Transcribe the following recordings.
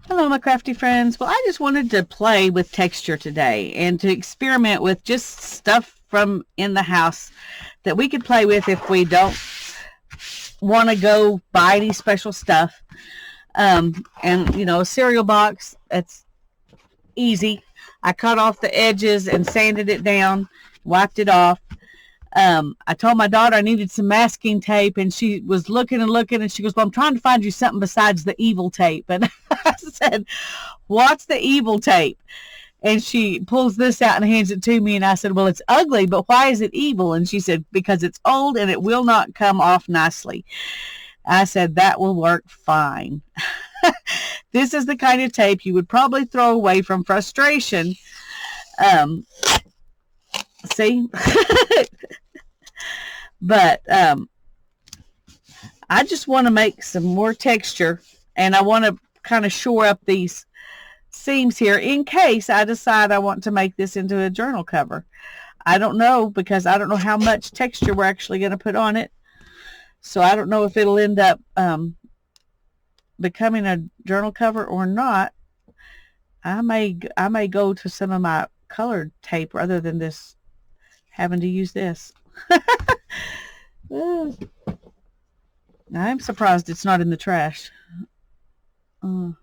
Hello, my crafty friends. Well, I just wanted to play with texture today and to experiment with just stuff from in the house that we could play with if we don't want to go buy any special stuff. And, a cereal box, that's easy. I cut off the edges and sanded it down, wiped it off. I told my daughter I needed some masking tape, and she was looking and looking, and she goes, "Well, I'm trying to find you something besides the evil tape." And I said, "What's the evil tape?" And she pulls this out and hands it to me, and I said, "Well, it's ugly, but why is it evil?" And she said, "Because it's old and it will not come off nicely." I said, "That will work fine." This is the kind of tape you would probably throw away from frustration. Um, See? But I just want to make some more texture, and I want to kind of shore up these seams here in case I decide I want to make this into a journal cover. I don't know, because I don't know how much texture we're actually going to put on it. So I don't know if it'll end up becoming a journal cover or not. I may go to some of my colored tape rather than this, having to use this. I'm surprised it's not in the trash. Okay,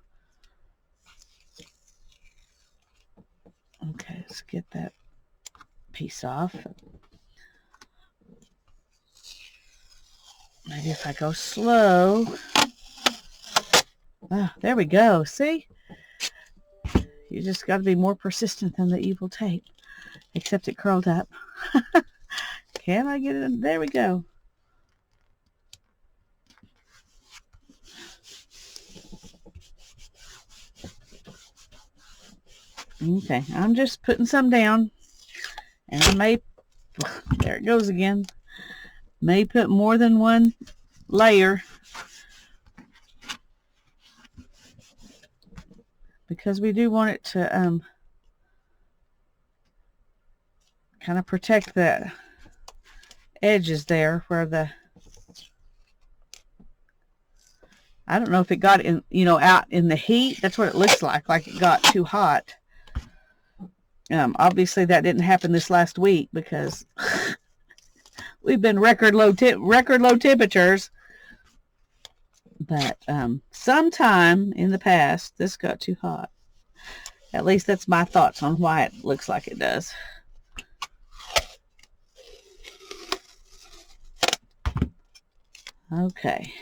let's get that piece off. Maybe if I go slow. Oh, there we go. See? You just got to be more persistent than the evil tape. Except it curled up. Can I get it in? There we go. Okay, I'm just putting some down. And I may, there it goes again. May put more than one layer, because we do want it to kind of protect the edges there where the, I don't know if it got in, out in the heat. That's what it looks like it got too hot. Obviously that didn't happen this last week because we've been record low temperatures. But sometime in the past, this got too hot. At least that's my thoughts on why it looks like it does. Okay.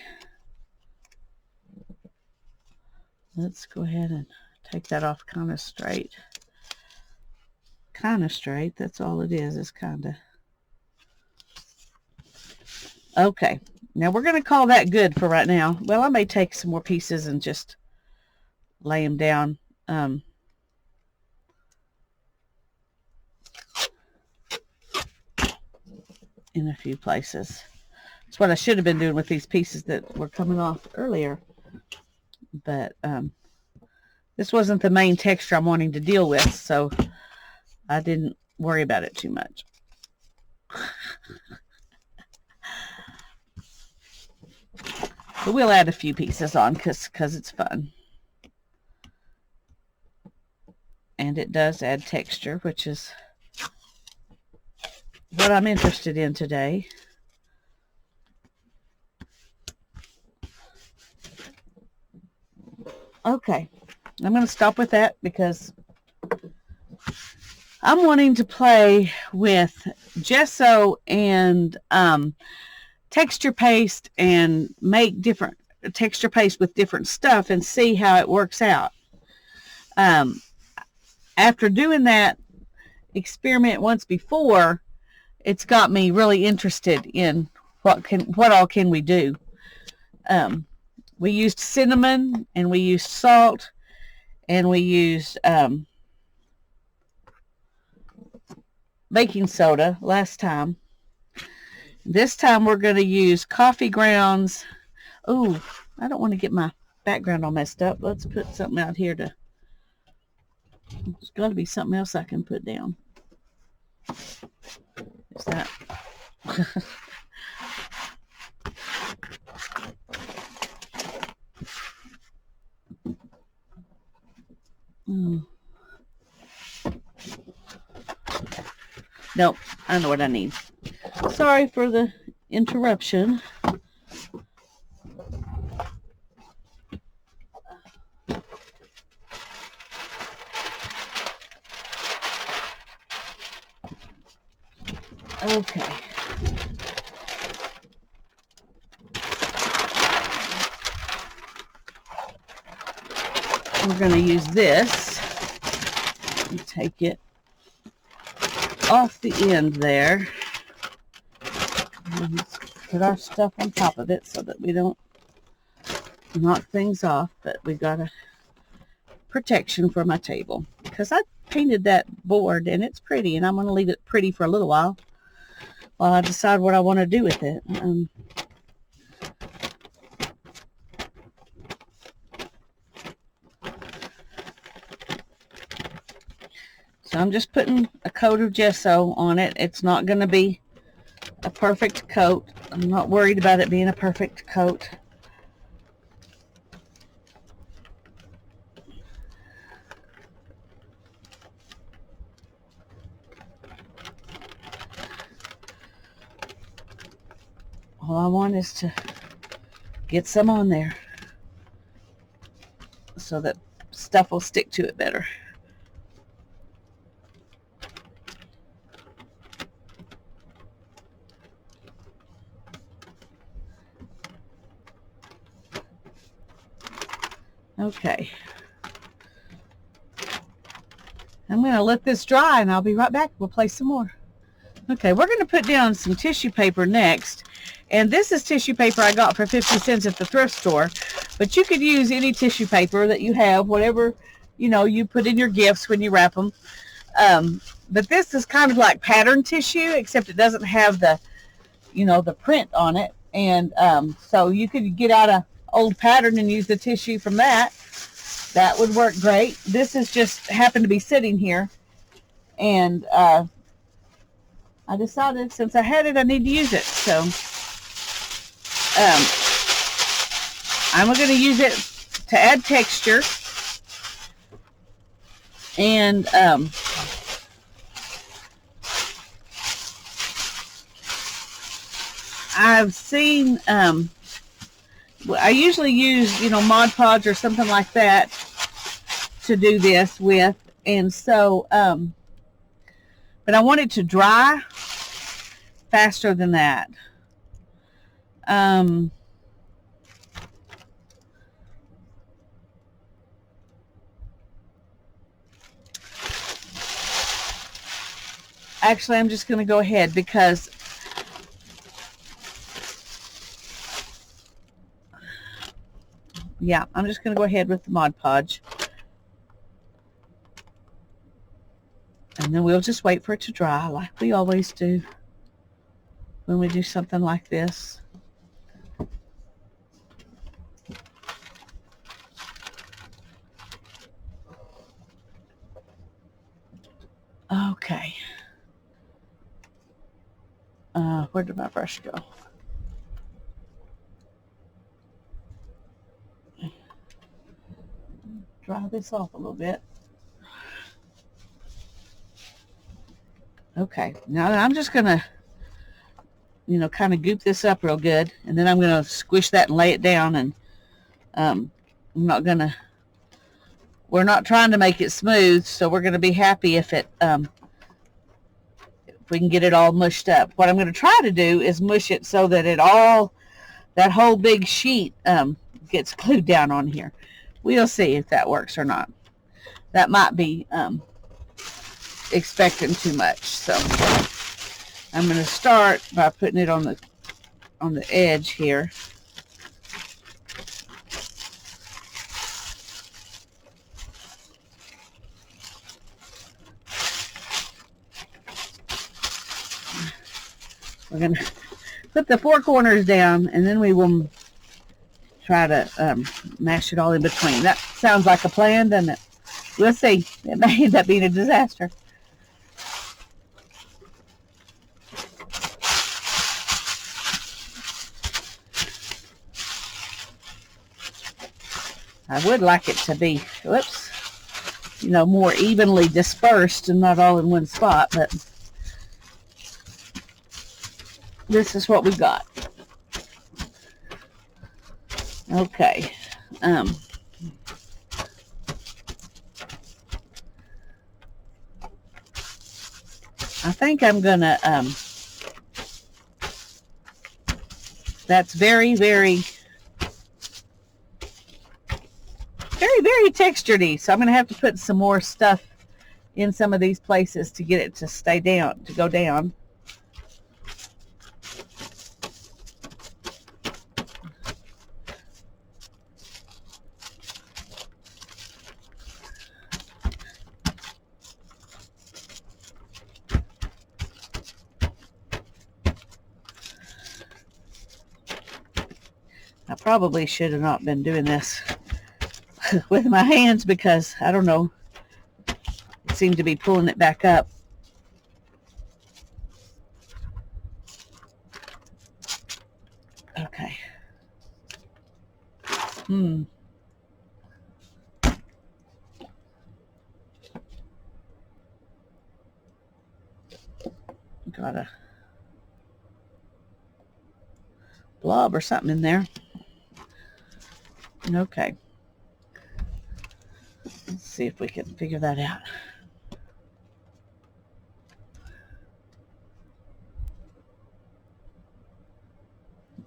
Let's go ahead and take that off kind of straight. Kind of straight. That's all it is kind of. Okay. Now we're going to call that good for right now. Well, I may take some more pieces and just lay them down. In a few places. That's what I should have been doing with these pieces that were coming off earlier. But this wasn't the main texture I'm wanting to deal with, so I didn't worry about it too much. But we'll add a few pieces on because it's fun. And it does add texture, which is what I'm interested in today. Okay, I'm going to stop with that because I'm wanting to play with gesso and texture paste and make different texture paste with different stuff and see how it works out. After doing that experiment once before, it's got me really interested in what all can we do. We used cinnamon, and we used salt, and we used baking soda last time. This time we're going to use coffee grounds. Oh, I don't want to get my background all messed up. Let's put something out here to, there's got to be something else I can put down. Is that? Oh. Nope, I know what I need. Sorry for the interruption. Okay. We're going to use this and take it off the end there. And put our stuff on top of it so that we don't knock things off, but we got a protection for my table because I painted that board and it's pretty, and I'm going to leave it pretty for a little while I decide what I want to do with it. So I'm just putting a coat of gesso on it. It's not going to be a perfect coat. I'm not worried about it being a perfect coat. All I want is to get some on there so that stuff will stick to it better. Okay. I'm going to let this dry and I'll be right back. We'll play some more. Okay, we're going to put down some tissue paper next. And this is tissue paper I got for 50 cents at the thrift store. But you could use any tissue paper that you have, whatever, you know, you put in your gifts when you wrap them. But this is kind of like pattern tissue, except it doesn't have the, you know, the print on it. And so you could get out an old pattern and use the tissue from that. That would work great. This is just happened to be sitting here. And I decided since I had it, I need to use it. So I'm going to use it to add texture. And I've seen, I usually use, you know, Mod Podge or something like that to do this with. And so, but I want it to dry faster than that. Actually, I'm just going to go ahead because yeah, I'm just going to go ahead with the Mod Podge. And then we'll just wait for it to dry like we always do when we do something like this. Okay. Where did my brush go? Dry this off a little bit. Okay, now I'm just going to, you know, kind of goop this up real good, and then I'm going to squish that and lay it down, and I'm not going to, we're not trying to make it smooth, so we're going to be happy if it, if we can get it all mushed up. What I'm going to try to do is mush it so that it all, that whole big sheet gets glued down on here. We'll see if that works or not. That might be expecting too much. So I'm going to start by putting it on the edge here. We're going to put the four corners down, and then we will try to mash it all in between. That sounds like a plan, doesn't it? We'll see. It may end up being a disaster. I would like it to be, whoops, you know, more evenly dispersed and not all in one spot, but this is what we got. Okay. I think I'm gonna, that's very, very textured-y. So I'm going to have to put some more stuff in some of these places to get it to stay down, to go down. I probably should have not been doing this with my hands because, I don't know, it seemed to be pulling it back up. Okay. Got a blob or something in there. Okay. Let's see if we can figure that out.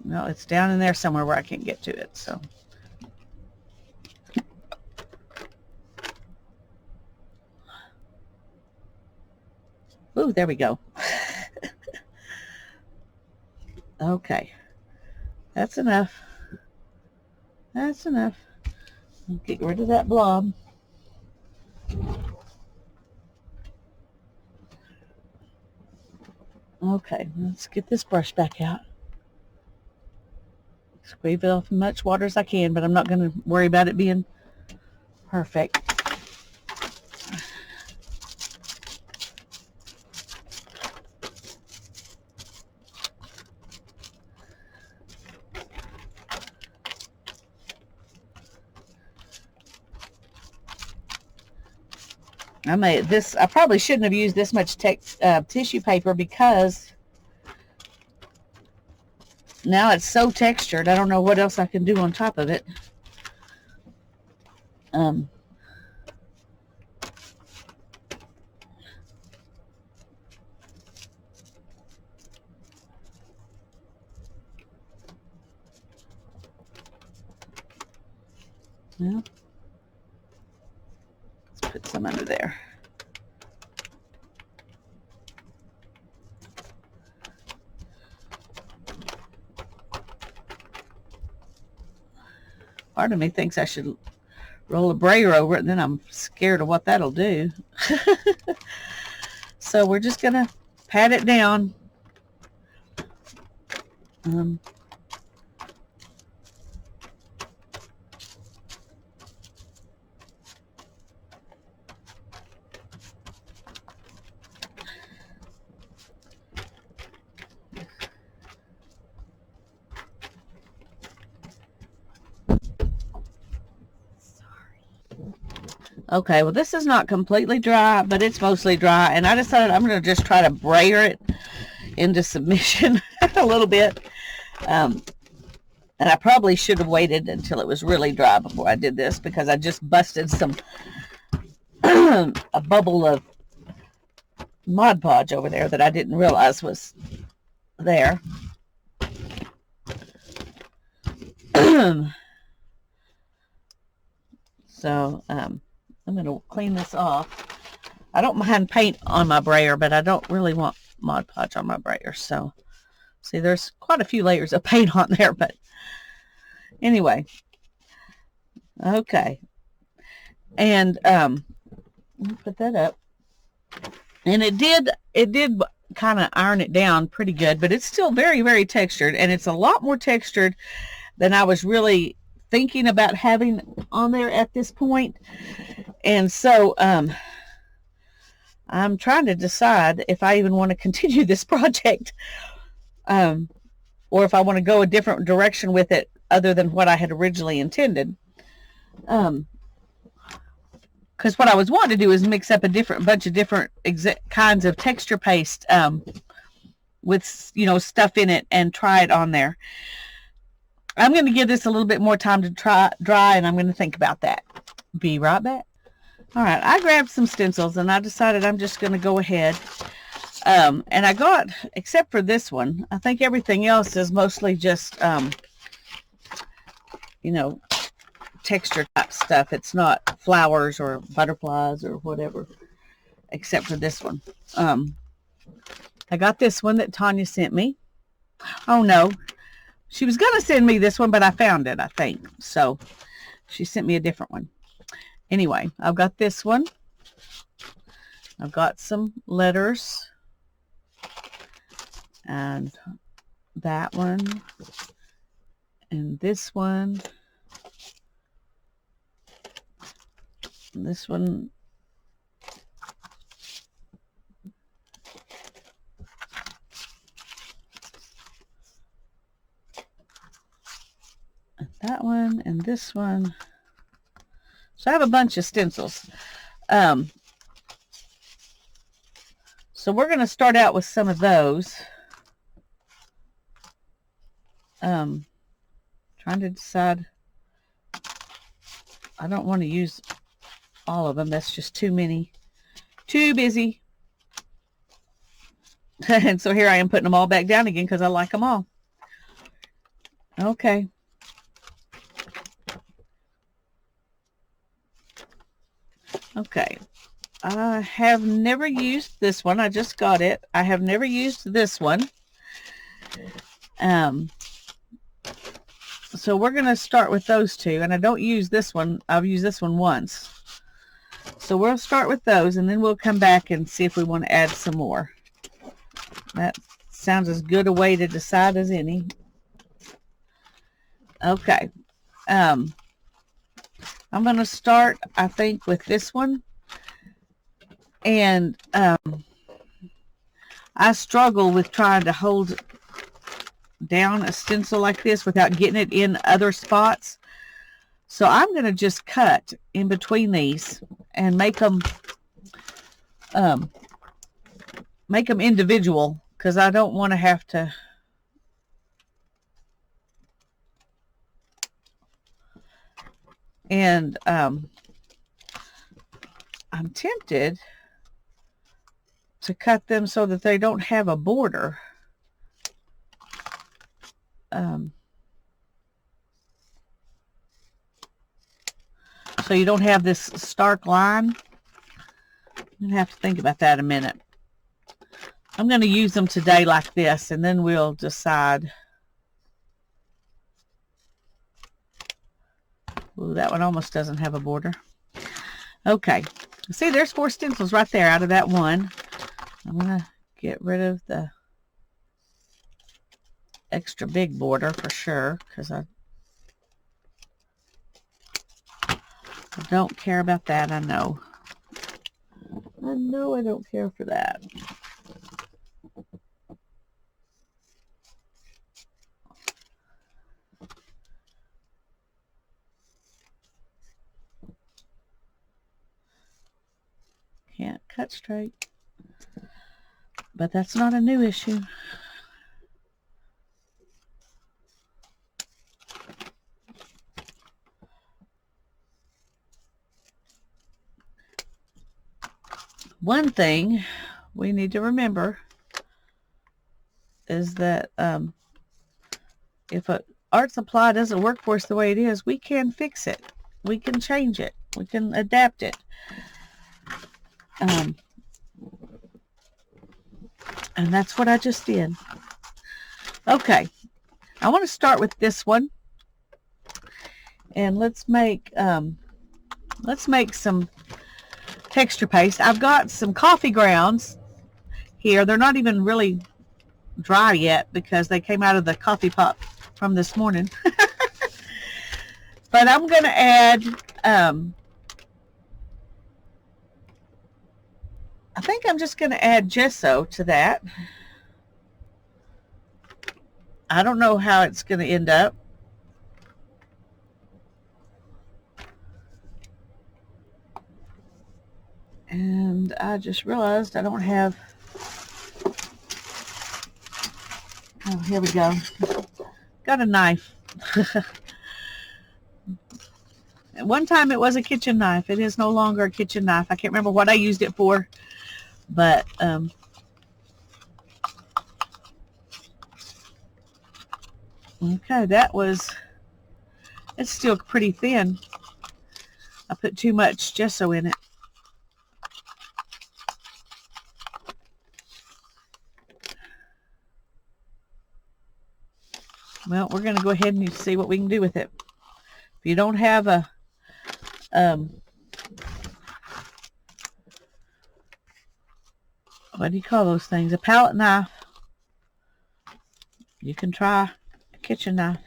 Well, it's down in there somewhere where I can't get to it, so. Ooh, there we go. Okay. That's enough. That's enough. Get rid of that blob. Okay, let's get this brush back out. Squeeze it off as much water as I can, but I'm not going to worry about it being perfect. I probably shouldn't have used this much tissue paper because now it's so textured. I don't know what else I can do on top of it. Well, let's put some under there. Part of me thinks I should roll a brayer over it, and then I'm scared of what that'll do. So we're just going to pat it down. Okay, well, this is not completely dry, but it's mostly dry, and I decided I'm going to just try to brayer it into submission a little bit. And I probably should have waited until it was really dry before I did this, because I just busted some a bubble of Mod Podge over there that I didn't realize was there. So, I'm going to clean this off. I don't mind paint on my brayer, but I don't really want Mod Podge on my brayer. So, see, there's quite a few layers of paint on there, but anyway. Okay. And, put that up. And it did kind of iron it down pretty good, but it's still very, very textured, and it's a lot more textured than I was really thinking about having on there at this point. And so I'm trying to decide if I even want to continue this project, or if I want to go a different direction with it other than what I had originally intended. because what I was wanting to do is mix up a bunch of different kinds of texture paste with, you know, stuff in it and try it on there. I'm going to give this a little bit more time to dry, and I'm going to think about that. Be right back. All right, I grabbed some stencils, and I decided I'm just going to go ahead. And I got, except for this one, I think everything else is mostly just, you know, texture type stuff. It's not flowers or butterflies or whatever, except for this one. I got this one that Tanya sent me. Oh, no. She was going to send me this one, but I found it, I think. So she sent me a different one. Anyway, I've got this one. I've got some letters. And that one. And this one. And this one. That one and this one. So I have a bunch of stencils. So we're going to start out with some of those. Trying to decide. I don't want to use all of them. That's just too many. Too busy. And so here I am putting them all back down again because I like them all. Okay. Okay, I have never used this one. I just got it. I have never used this one. So we're going to start with those two. And I don't use this one. I've used this one once. So we'll start with those, and then we'll come back and see if we want to add some more. That sounds as good a way to decide as any. Okay. I'm going to start, I think, with this one. And I struggle with trying to hold down a stencil like this without getting it in other spots. So I'm going to just cut in between these and make them individual, because I don't want to have to and I'm tempted to cut them so that they don't have a border. So you don't have this stark line. I'm going to have to think about that a minute. I'm going to use them today like this, and then we'll decide. Ooh, that one almost doesn't have a border. Okay. See, there's 4 stencils right there out of that one. I'm going to get rid of the extra big border for sure, because I don't care about that. I know I don't care for that. Can't cut straight. But that's not a new issue. One thing we need to remember is that if an art supply doesn't work for us the way it is, we can fix it. We can change it. We can adapt it. And that's what I just did. Okay, I want to start with this one, and let's make some texture paste. I've got some coffee grounds here. They're not even really dry yet because they came out of the coffee pot from this morning. But I'm going to add, I think I'm just going to add gesso to that. I don't know how it's going to end up. And I just realized I don't have, oh, here we go. Got a knife. At one time it was a kitchen knife. It is no longer a kitchen knife. I can't remember what I used it for, but okay, it's still pretty thin. I put too much gesso in it. Well, we're going to go ahead and see what we can do with it. If you don't have a what do you call those things? A palette knife. You can try a kitchen knife.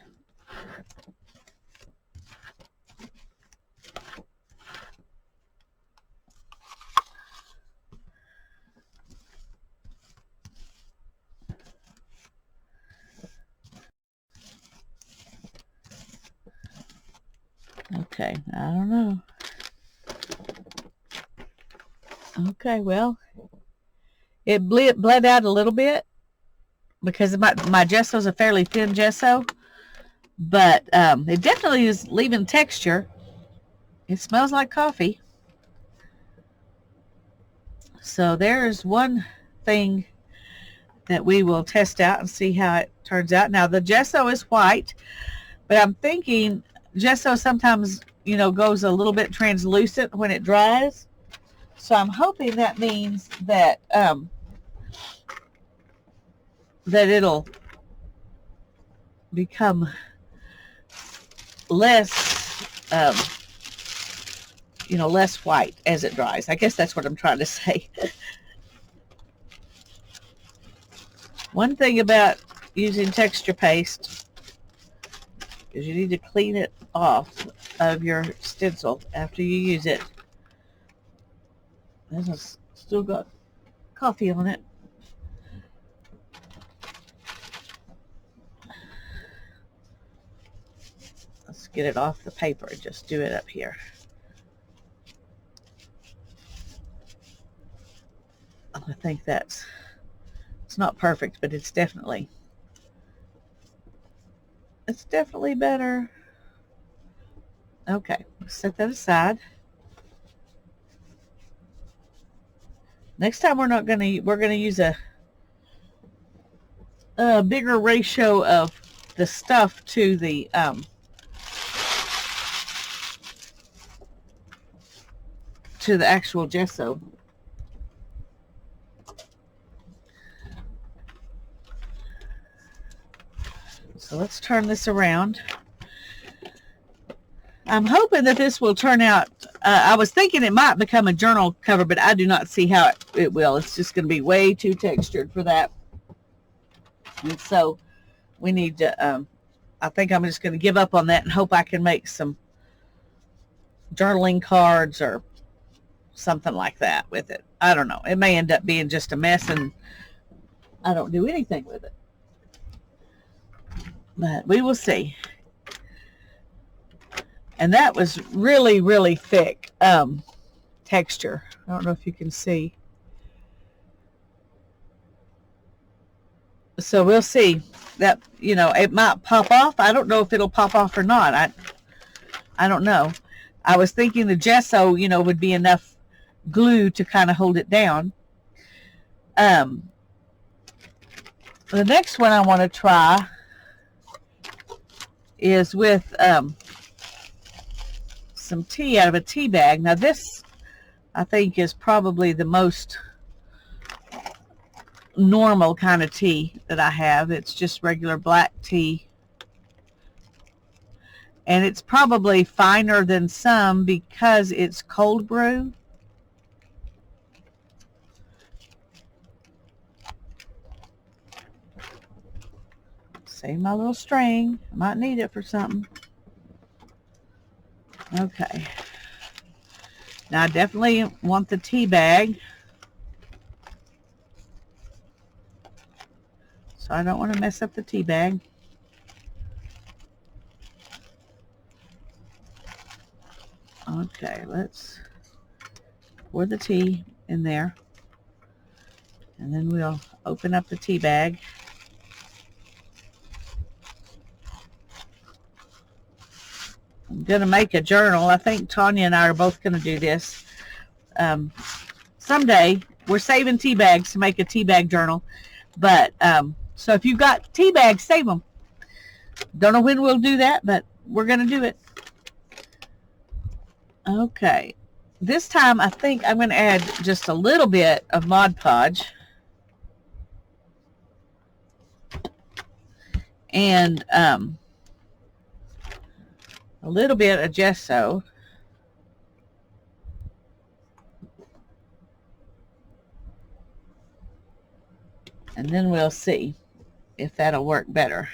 Okay, I don't know. Okay, well, it bled out a little bit because my gesso is a fairly thin gesso, but it definitely is leaving texture. It smells like coffee. So there's one thing that we will test out and see how it turns out. Now the gesso is white, but I'm thinking gesso sometimes, you know, goes a little bit translucent when it dries. So I'm hoping that means that that it'll become less, you know, less white as it dries. I guess that's what I'm trying to say. One thing about using texture paste is you need to clean it off of your stencil after you use it. This has still got coffee on it. Let's get it off the paper and just do it up here. I think it's not perfect, but it's definitely better. Okay, set that aside. Next time we're gonna use a bigger ratio of the stuff to the actual gesso. So let's turn this around. I'm hoping that this will turn out, I was thinking it might become a journal cover, but I do not see how it will. It's just going to be way too textured for that. And so we need to, I think I'm just going to give up on that and hope I can make some journaling cards or something like that with it. I don't know. It may end up being just a mess and I don't do anything with it. But we will see. And that was really, really thick texture. I don't know if you can see. So we'll see. That, you know, it might pop off. I don't know if it'll pop off or not. I don't know. I was thinking the gesso, you know, would be enough glue to kind of hold it down. The next one I want to try is with some tea out of a tea bag. Now this, I think, is probably the most normal kind of tea that I have. It's just regular black tea. And it's probably finer than some because it's cold brew. Save my little string. I might need it for something. Okay. Now I definitely want the tea bag. So I don't want to mess up the tea bag. Okay, let's pour the tea in there. And then we'll open up the tea bag. I'm going to make a journal. I think Tanya and I are both going to do this. Someday, we're saving tea bags to make a tea bag journal. But, so if you've got tea bags, save them. Don't know when we'll do that, but we're going to do it. Okay. This time, I think I'm going to add just a little bit of Mod Podge. And a little bit of gesso. And then we'll see if that'll work better.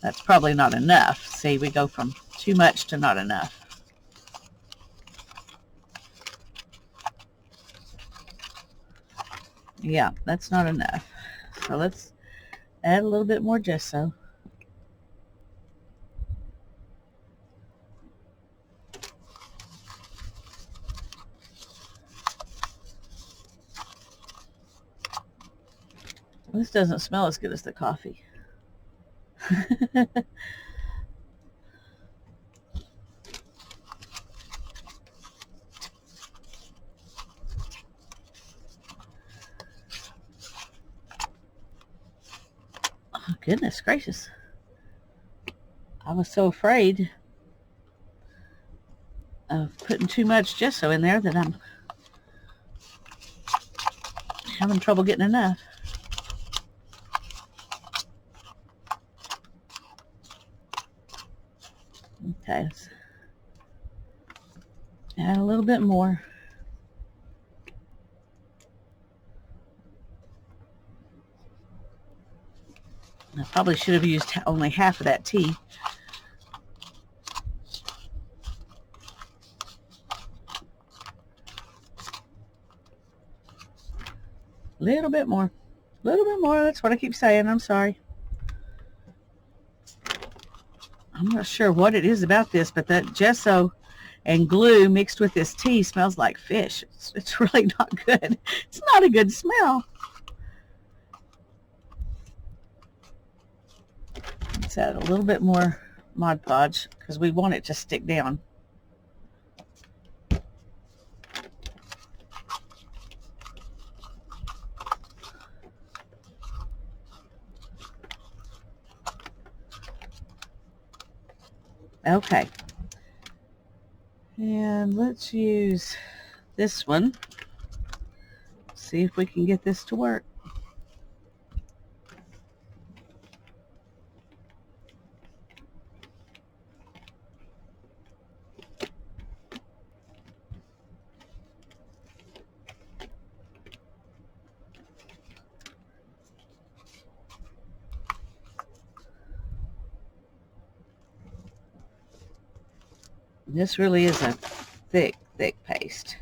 That's probably not enough. See, we go from too much to not enough. Yeah, that's not enough. So let's add a little bit more gesso. This doesn't smell as good as the coffee. Oh, goodness gracious. I was so afraid of putting too much gesso in there that I'm having trouble getting enough. Okay, let's add a little bit more. I probably should have used only half of that tea. A little bit more. A little bit more. That's what I keep saying. I'm sorry. I'm not sure what it is about this, but that gesso and glue mixed with this tea smells like fish. It's really not good. It's not a good smell. Let's add a little bit more Mod Podge because we want it to stick down. Okay. And let's use this one. See if we can get this to work. This really is a thick paste.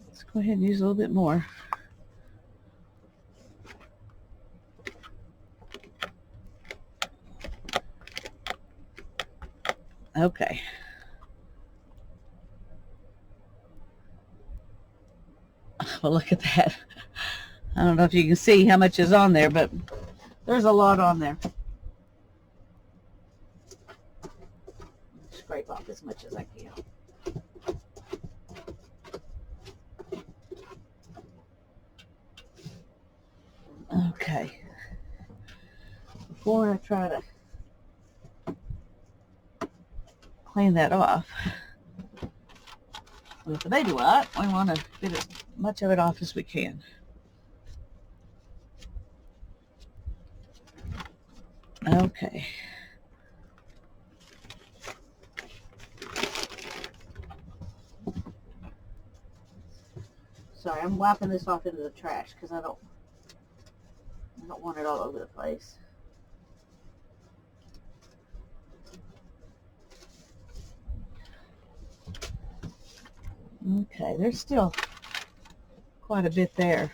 Let's go ahead and use a little bit more. Okay. Well, look at that. I don't know if you can see how much is on there, but there's a lot on there. Scrape off as much as I can. Okay. Before I try to clean that off with the baby wipe, we want to get as much of it off as we can. Okay. Sorry, I'm wiping this off into the trash because I don't want it all over the place. Okay, there's still quite a bit there.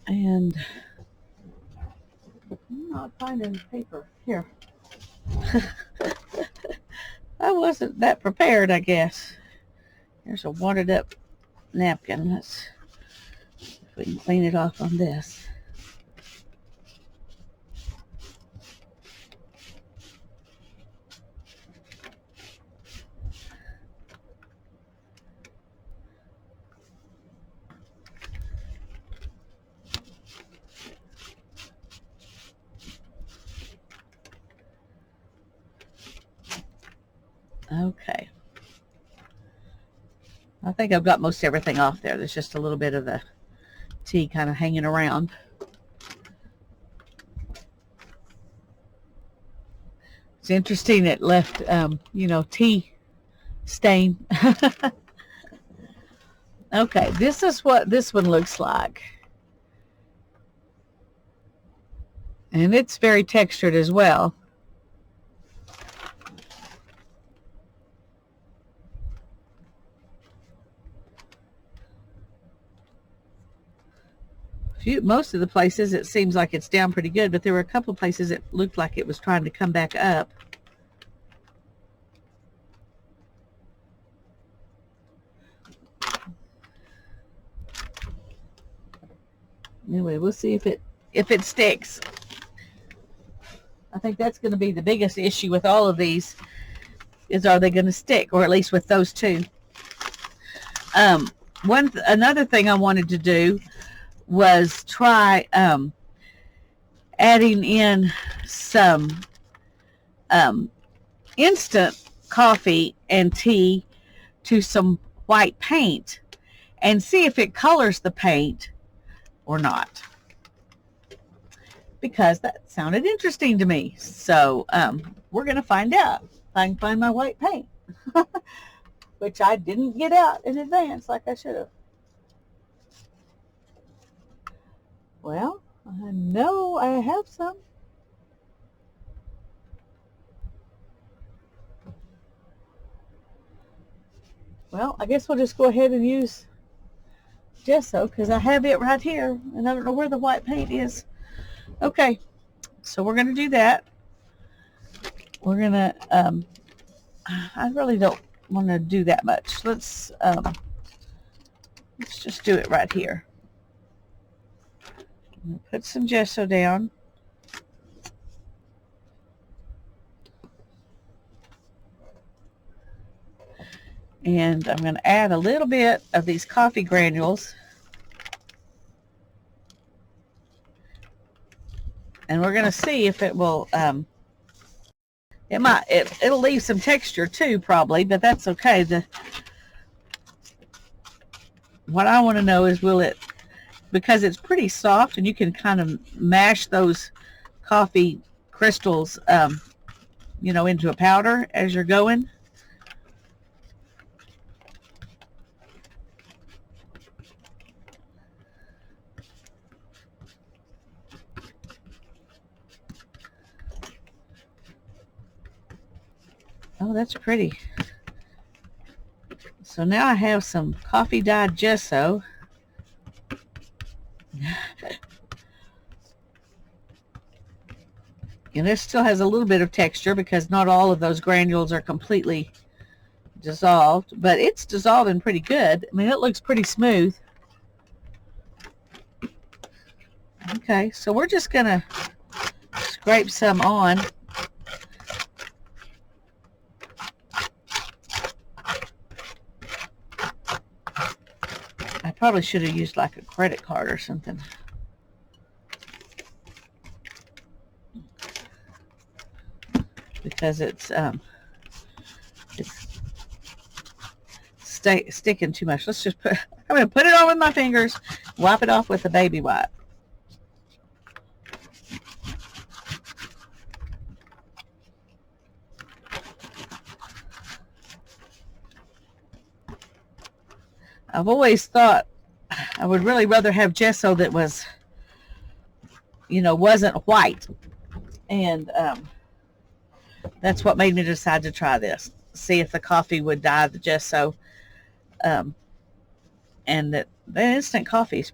And I'm not finding paper. Here. I wasn't that prepared, I guess. There's a wadded up napkin. Let's see if we can clean it off on this. Okay. I think I've got most everything off there. There's just a little bit of the tea kind of hanging around. It's interesting it left, tea stain. Okay, this is what this one looks like. And it's very textured as well. Most of the places it seems like it's down pretty good, but there were a couple of places it looked like it was trying to come back up. Anyway, we'll see if it sticks. I think that's going to be the biggest issue with all of these, is are they going to stick, or at least with those two. Another thing I wanted to do was try adding in some instant coffee and tea to some white paint and see if it colors the paint or not, because that sounded interesting to me. So we're going to find out if I can find my white paint, which I didn't get out in advance like I should have. Well, I know I have some. Well, I guess we'll just go ahead and use gesso because I have it right here and I don't know where the white paint is. Okay, so we're going to do that. We're going to, I really don't want to do that much. Let's just do it right here. Put some gesso down. And I'm going to add a little bit of these coffee granules. And we're going to see if it will, it'll leave some texture too, probably, but that's okay. What I want to know is, will it, because it's pretty soft and you can kind of mash those coffee crystals, into a powder as you're going. Oh, that's pretty. So now I have some coffee dyed gesso. And this still has a little bit of texture because not all of those granules are completely dissolved, but it's dissolving pretty good. I mean, it looks pretty smooth. Okay, so we're just going to scrape some on. I probably should have used like a credit card or something. Because it's sticking too much. Let's just I'm going to put it on with my fingers, wipe it off with a baby wipe. I've always thought I would really rather have gesso that was, wasn't white. And that's what made me decide to try this. see if the coffee would dye the gesso. And the instant coffees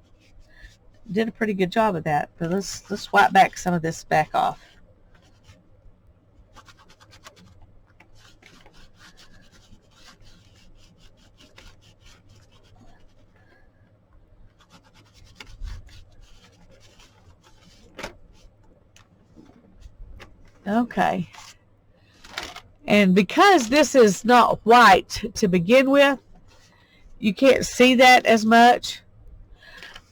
did a pretty good job of that. But let's wipe back some of this back off. Okay. And because this is not white to begin with, you can't see that as much.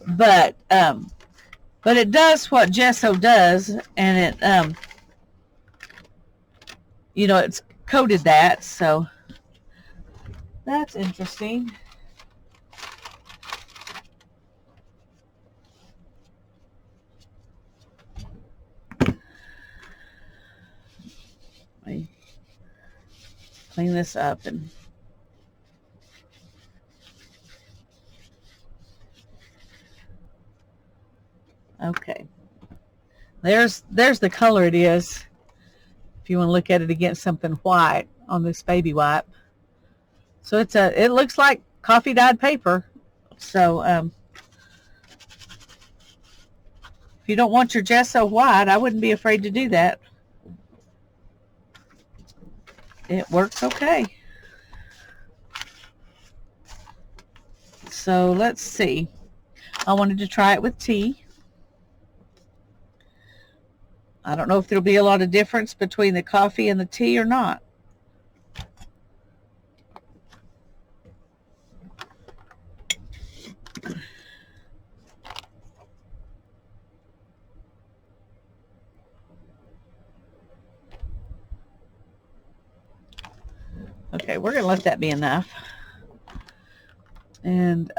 But it does what gesso does, and it it's coated that, so that's interesting. Clean this up and okay. There's the color it is. If you want to look at it against something white on this baby wipe. So it looks like coffee dyed paper. So if you don't want your gesso white, I wouldn't be afraid to do that. It works okay. So let's see. I wanted to try it with tea. I don't know if there'll be a lot of difference between the coffee and the tea or not. Okay, we're going to let that be enough. And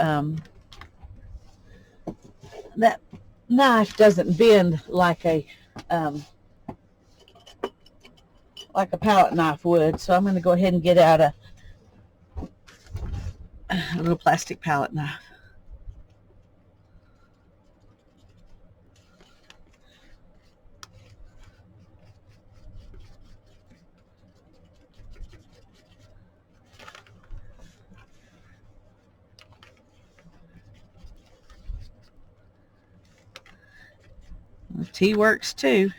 that knife doesn't bend like a palette knife would, so I'm going to go ahead and get out a little plastic palette knife. The tea works too.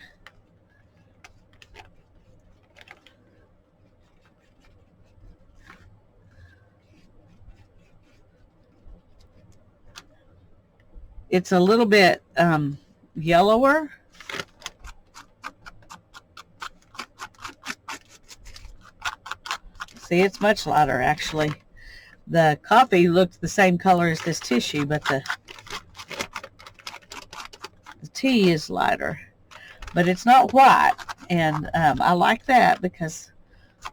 It's a little bit yellower. See, it's much lighter actually. The coffee looks the same color as this tissue, but the tea is lighter. But it's not white, and I like that because,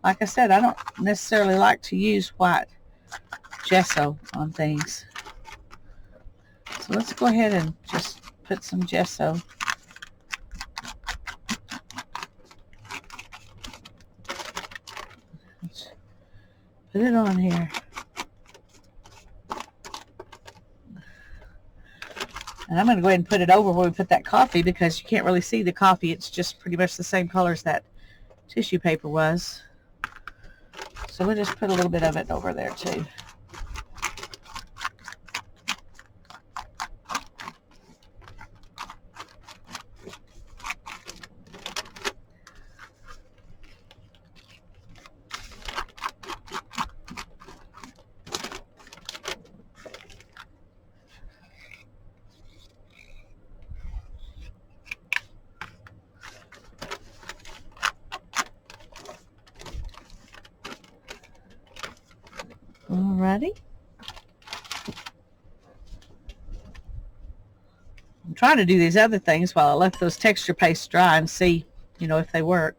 like I said, I don't necessarily like to use white gesso on things. So let's go ahead and just put some gesso. Let's put it on here. And I'm going to go ahead and put it over where we put that coffee because you can't really see the coffee. It's just pretty much the same color as that tissue paper was. So we'll just put a little bit of it over there too. Alrighty. I'm trying to do these other things while I let those texture pastes dry and see, if they work.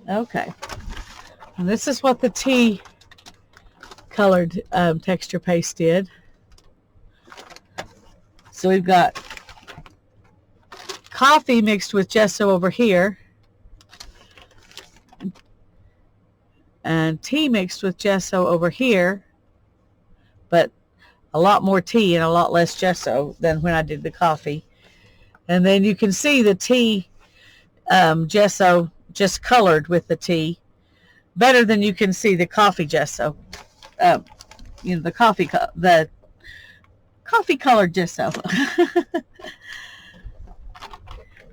Okay. And this is what the tea colored texture paste did. So we've got coffee mixed with gesso over here, and tea mixed with gesso over here, but a lot more tea and a lot less gesso than when I did the coffee. And then you can see the tea gesso just colored with the tea better than you can see the coffee gesso. You know, the coffee colored gesso.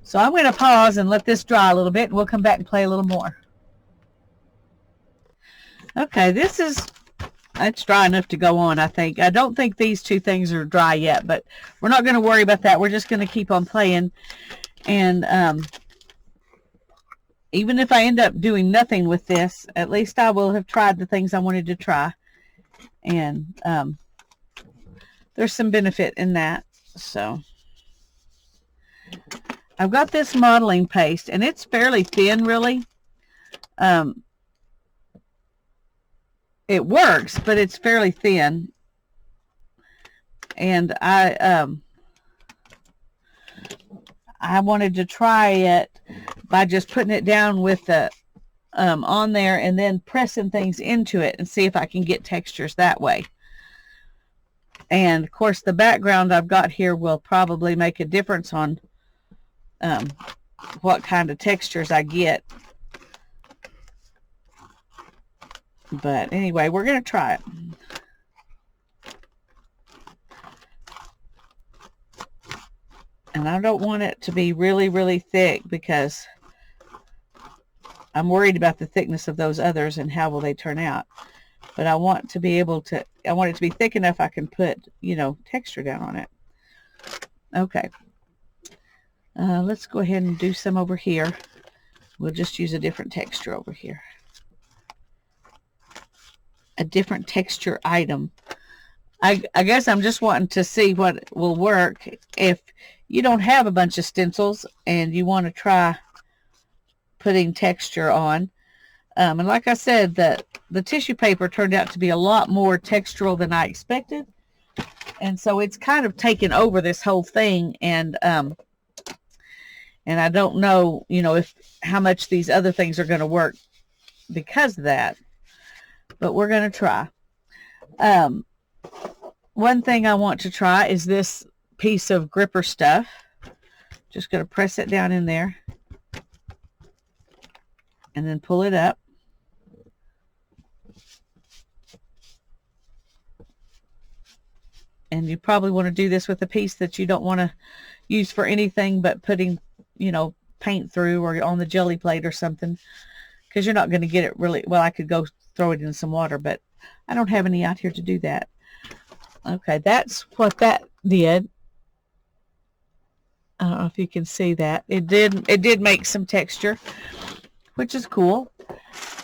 So I'm going to pause and let this dry a little bit, and we'll come back and play a little more. Okay, it's dry enough to go on, I think. I don't think these two things are dry yet, but we're not going to worry about that. We're just going to keep on playing. And even if I end up doing nothing with this, at least I will have tried the things I wanted to try. And there's some benefit in that. So I've got this modeling paste, and it's fairly thin, really. It works, but it's fairly thin. And I wanted to try it by just putting it down with the on there and then pressing things into it and see if I can get textures that way. And of course the background I've got here will probably make a difference on what kind of textures I get. But anyway, we're going to try it. And I don't want it to be really, really thick because I'm worried about the thickness of those others and how will they turn out. But I want to be able to, I want it to be thick enough I can put, you know, texture down on it. Okay. Let's go ahead and do some over here. We'll just use a different texture over here. A different texture item. I guess I'm just wanting to see what will work if you don't have a bunch of stencils and you want to try putting texture on. And like I said, the tissue paper turned out to be a lot more textural than I expected. And so it's kind of taken over this whole thing. And I don't know, you know, how much these other things are going to work because of that. But we're going to try. One thing I want to try is this piece of gripper stuff. Just going to press it down in there and then pull it up. And you probably want to do this with a piece that you don't want to use for anything but putting, you know, paint through or on the jelly plate or something, because you're not going to get it really well. I could go throw it in some water, but I don't have any out here to do that. Okay, that's what that did. I don't know if you can see that. It did make some texture, which is cool.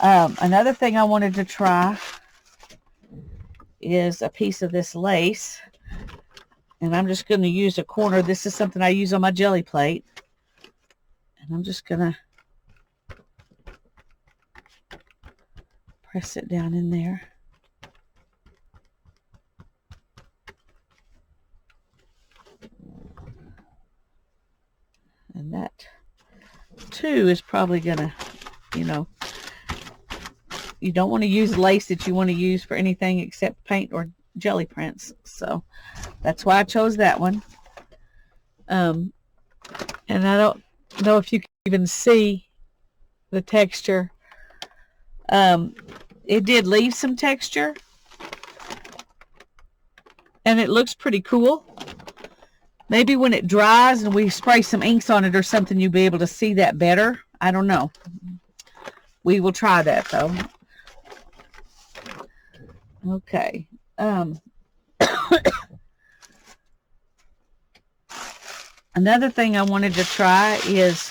Another thing I wanted to try is a piece of this lace. And I'm just going to use a corner. This is something I use on my jelly plate. And I'm just going to press it down in there. And that too is probably going to, you know, you don't want to use lace that you want to use for anything except paint or jelly prints. So that's why I chose that one. And I don't know if you can even see the texture. It did leave some texture. And it looks pretty cool. Maybe when it dries and we spray some inks on it or something, you'll be able to see that better. I don't know. We will try that though. Okay. Another thing I wanted to try is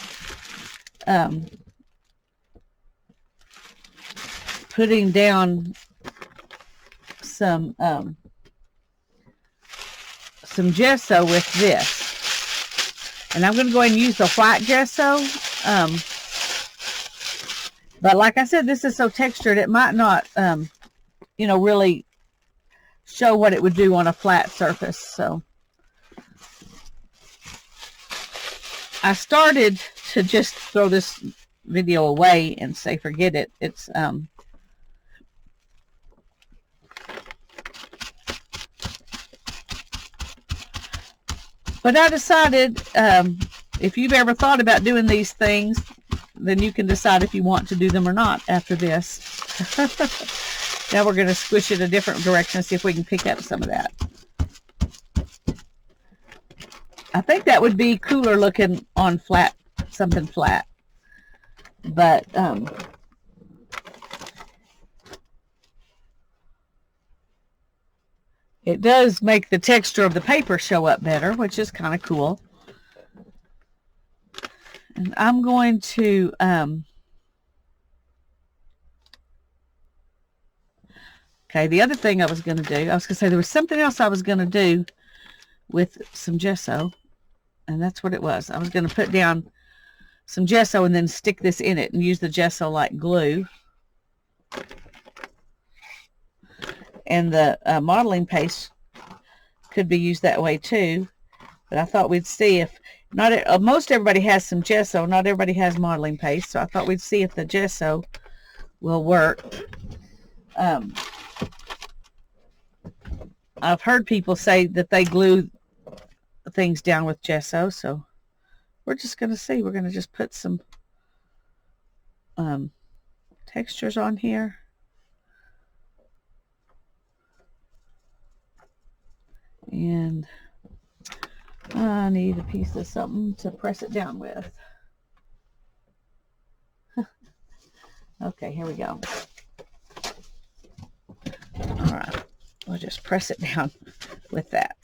putting down some gesso with this. And I'm going to go ahead and use the white gesso. But like I said, this is so textured, it might not, you know, really show what it would do on a flat surface. So I started to just throw this video away and say forget it. It's but I decided, if you've ever thought about doing these things, then you can decide if you want to do them or not after this. Now we're going to squish it a different direction and see if we can pick up some of that. I think that would be cooler looking on flat, something flat. But it does make the texture of the paper show up better, which is kind of cool. And I'm going to okay, the other thing I was going to do, I was going to say there was something else I was going to do with some gesso, and that's what it was. I was going to put down some gesso and then stick this in it and use the gesso like glue. And the modeling paste could be used that way too. But I thought we'd see if, not most everybody has some gesso, not everybody has modeling paste, so I thought we'd see if the gesso will work. I've heard people say that they glue things down with gesso, so we're just going to see. We're going to just put some textures on here. And I need a piece of something to press it down with. Okay, here we go. All right, we'll just press it down with that.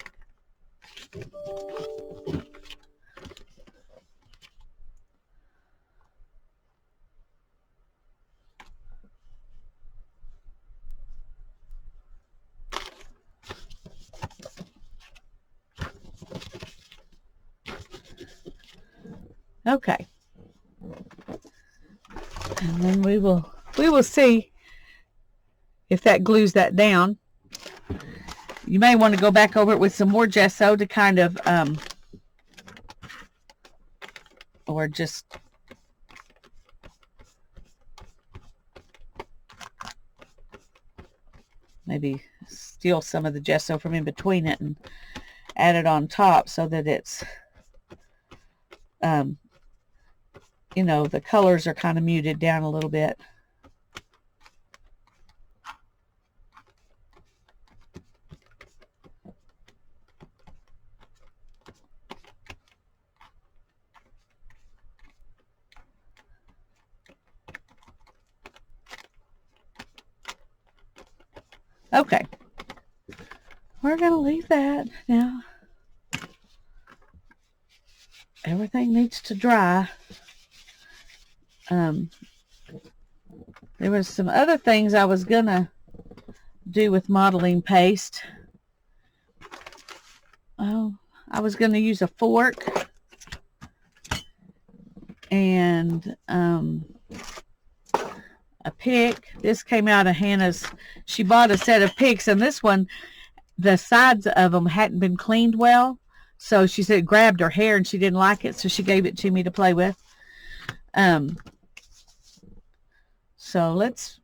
Okay, and then we will see if that glues that down. You may want to go back over it with some more gesso to kind of or just maybe steal some of the gesso from in between it and add it on top so that it's you know, the colors are kind of muted down a little bit. Okay, we're going to leave that now. Everything needs to dry. There was some other things I was going to do with modeling paste. Oh, I was going to use a fork and a pick. This came out of Hannah's. She bought a set of picks, and this one, the sides of them hadn't been cleaned well. So she said it grabbed her hair and she didn't like it, so she gave it to me to play with. So let's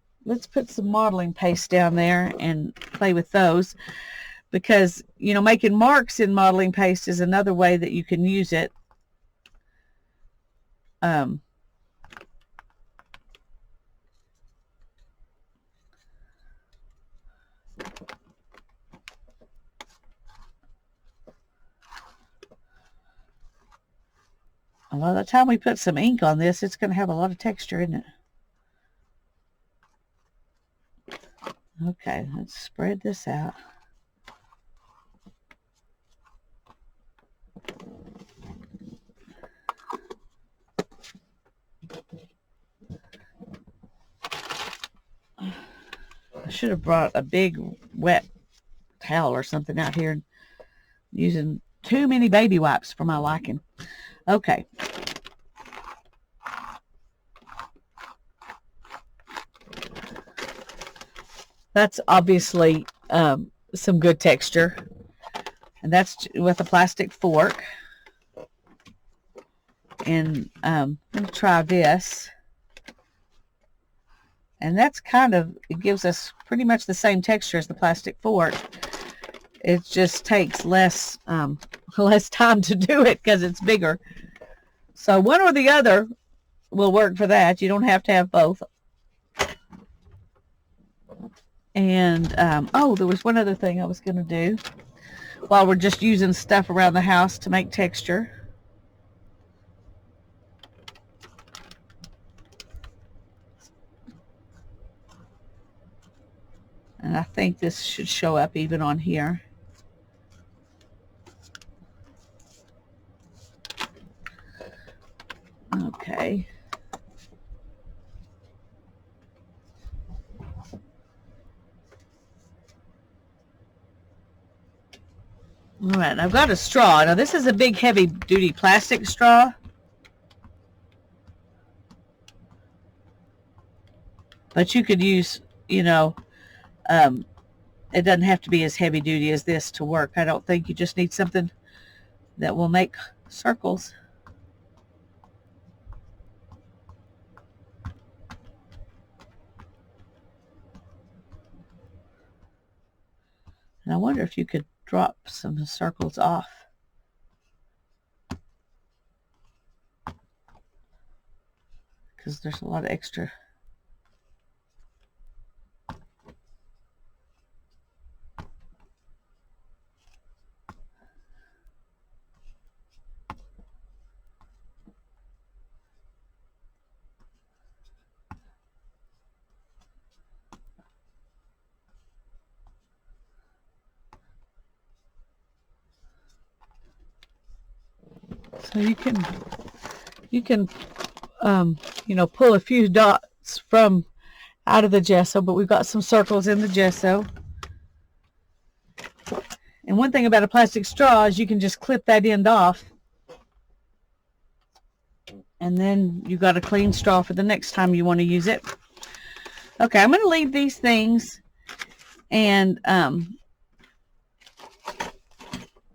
put some modeling paste down there and play with those, because, you know, making marks in modeling paste is another way that you can use it. A lot of the time we put some ink on this, it's going to have a lot of texture, isn't it? Okay, let's spread this out. I should have brought a big wet towel or something out here, and using too many baby wipes for my liking. Okay. That's obviously some good texture. And that's with a plastic fork. And I'm going to try this. And that's it gives us pretty much the same texture as the plastic fork. It just takes less time to do it because it's bigger. So one or the other will work for that. You don't have to have both. And, oh, there was one other thing I was going to do while we're just using stuff around the house to make texture. And I think this should show up even on here. Okay. All right, I've got a straw. Now this is a big heavy duty plastic straw. But you could use, you know, it doesn't have to be as heavy duty as this to work. I don't think. You just need something that will make circles. And I wonder if you could drop some circles off. Because there's a lot of extra. So you can you know, pull a few dots from out of the gesso, but we've got some circles in the gesso. And one thing about a plastic straw is you can just clip that end off, and then you've got a clean straw for the next time you want to use it. Okay, I'm going to leave these things, and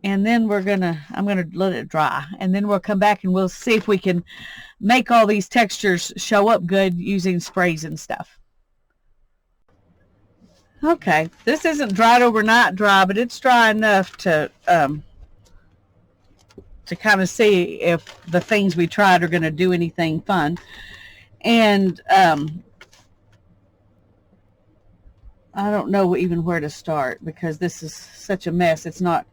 then I'm gonna let it dry, and then we'll come back and we'll see if we can make all these textures show up good using sprays and stuff. Okay, this isn't dried overnight dry, but it's dry enough to kind of see if the things we tried are going to do anything fun. And I don't know even where to start because this is such a mess. It's not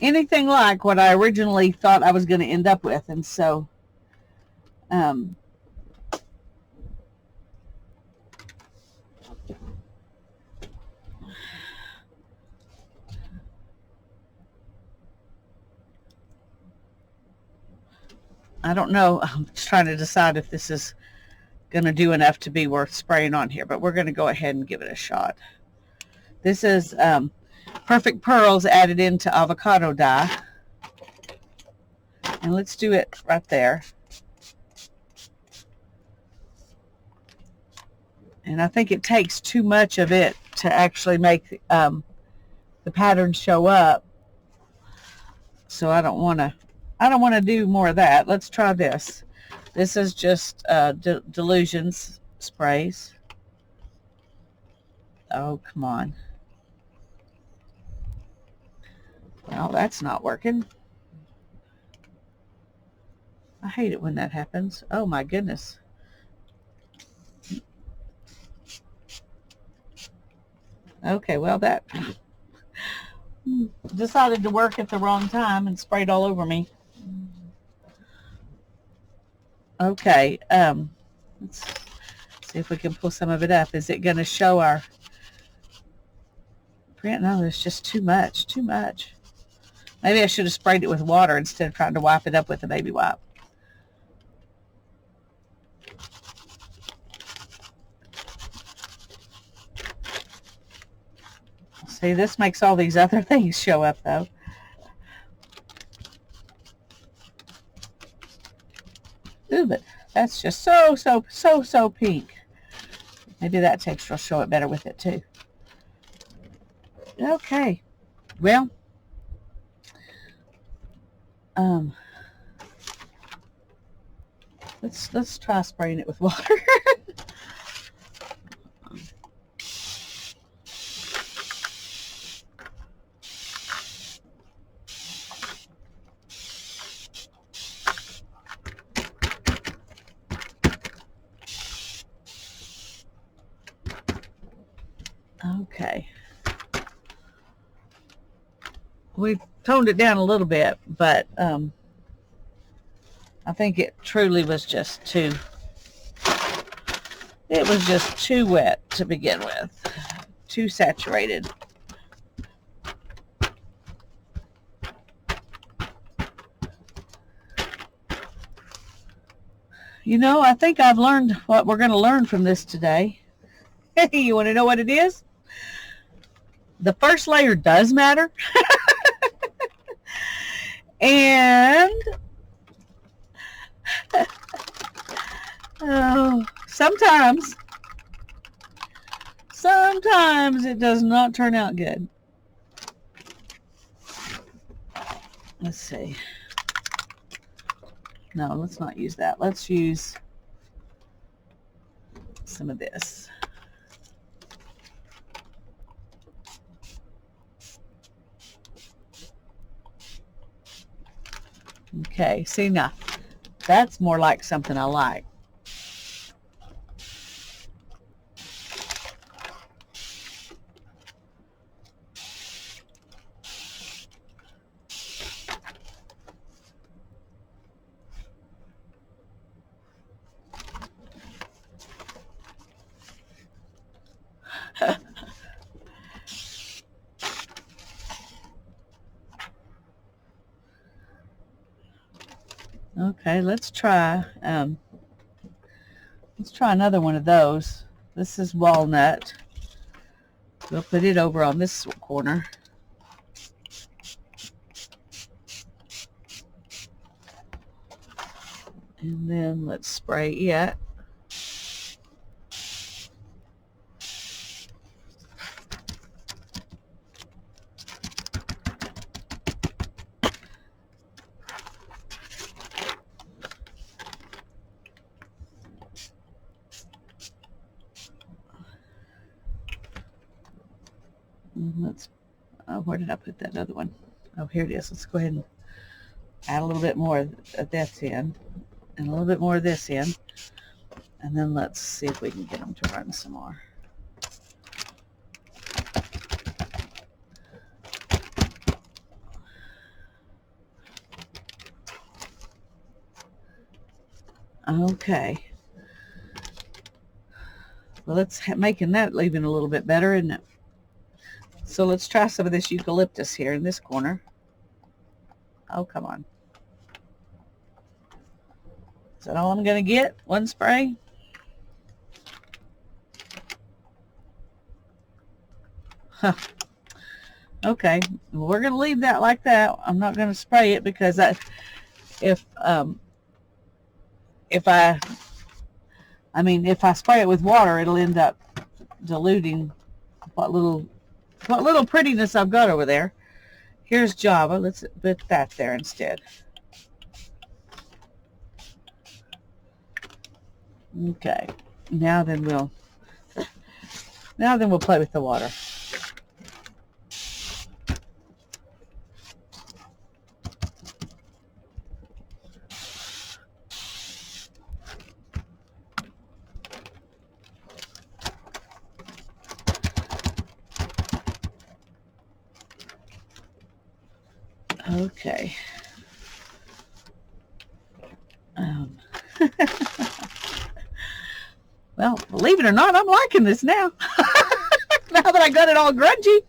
anything like what I originally thought I was going to end up with. And so I don't know. I'm just trying to decide if this is going to do enough to be worth spraying on here, but we're going to go ahead and give it a shot. This is Perfect Pearls added into avocado dye. And let's do it right there. And I think it takes too much of it to actually make the pattern show up. So I don't want to do more of that. Let's try this. This is just Delusions sprays. Oh, come on. Well, that's not working. I hate it when that happens. Oh my goodness. Okay, well that decided to work at the wrong time and sprayed all over me. Okay, let's see if we can pull some of it up. Is it going to show our print? No, there's just too much, too much. Maybe I should have sprayed it with water instead of trying to wipe it up with a baby wipe. See, this makes all these other things show up, though. Ooh, but that's just so pink. Maybe that texture will show it better with it, too. Okay. Well, um, let's try spraying it with water. Okay. We toned it down a little bit, but I think it truly was just too, it was just too wet to begin with, too saturated. You know, I think I've learned what we're going to learn from this today. You want to know what it is? The first layer does matter. And sometimes it does not turn out good. Let's see. No, let's not use that. Let's use some of this. Okay, see now, that's more like something I like. Okay, let's try another one of those. This is walnut. We'll put it over on this corner. And then let's spray it. Let's, where did I put that other one? Oh, here it is. Let's go ahead and add a little bit more of this in, and a little bit more of this in, and then let's see if we can get them to run some more. Okay. Well, it's making that even a little bit better, isn't it? So let's try some of this eucalyptus here in this corner. Oh, come on. Is that all I'm going to get? One spray? Huh. Okay. Well, we're going to leave that like that. I'm not going to spray it because if I spray it with water, it'll end up diluting what little prettiness I've got over there. Here's Java. Let's put that there instead. Okay. Now then we'll play with the water. Okay. Well, believe it or not, I'm liking this now. Now that I got it all grungy,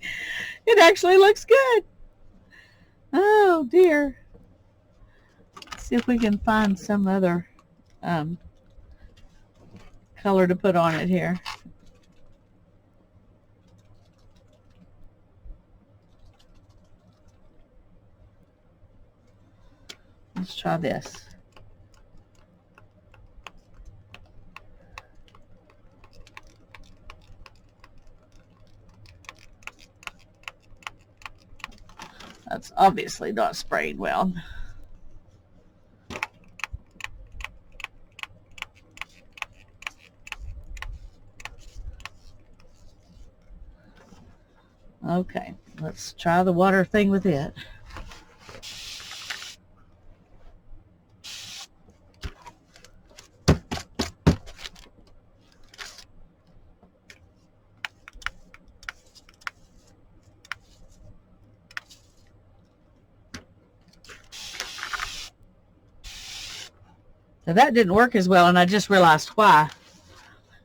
it actually looks good. Oh, dear. Let's see if we can find some other color to put on it here. Let's try this. it's obviously not spraying well. Okay, let's try the water thing with it. Now that didn't work as well, and I just realized why.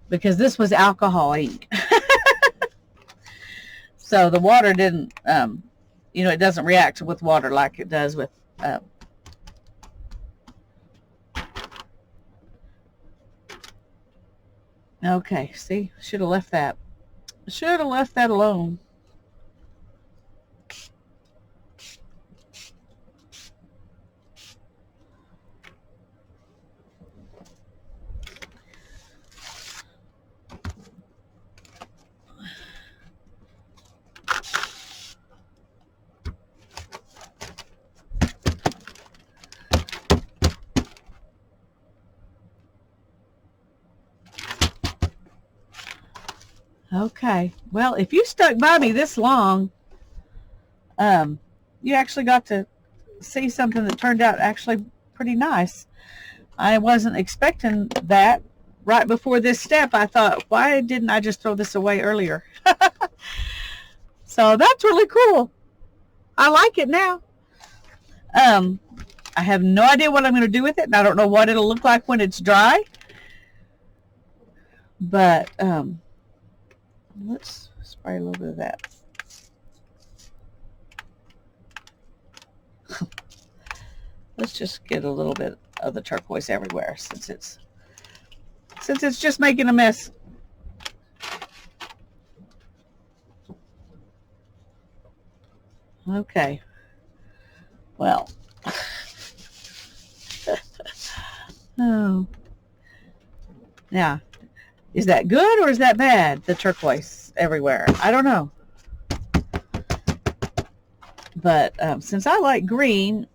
Because this was alcohol ink. So the water didn't, it doesn't react with water like it does with, okay, see, should have left that. Should have left that alone. Okay, well, if you stuck by me this long, you actually got to see something that turned out actually pretty nice. I wasn't expecting that. Right before this step, I thought, why didn't I just throw this away earlier? So that's really cool. I like it now. I have no idea what I'm going to do with it, and I don't know what it'll look like when it's dry. But let's spray a little bit of that. Let's just get a little bit of the turquoise everywhere since it's just making a mess. Okay. Well. Oh. Now, is that good or is that bad? The turquoise everywhere. I don't know. But since I like green,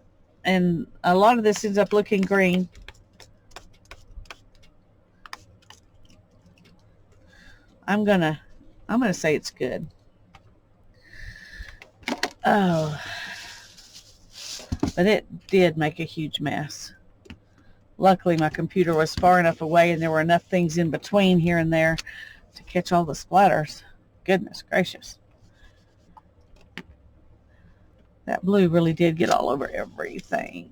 and a lot of this ends up looking green, I'm gonna say it's good. Oh, but it did make a huge mess. Luckily, my computer was far enough away, and there were enough things in between here and there to catch all the splatters. Goodness gracious. That blue really did get all over everything.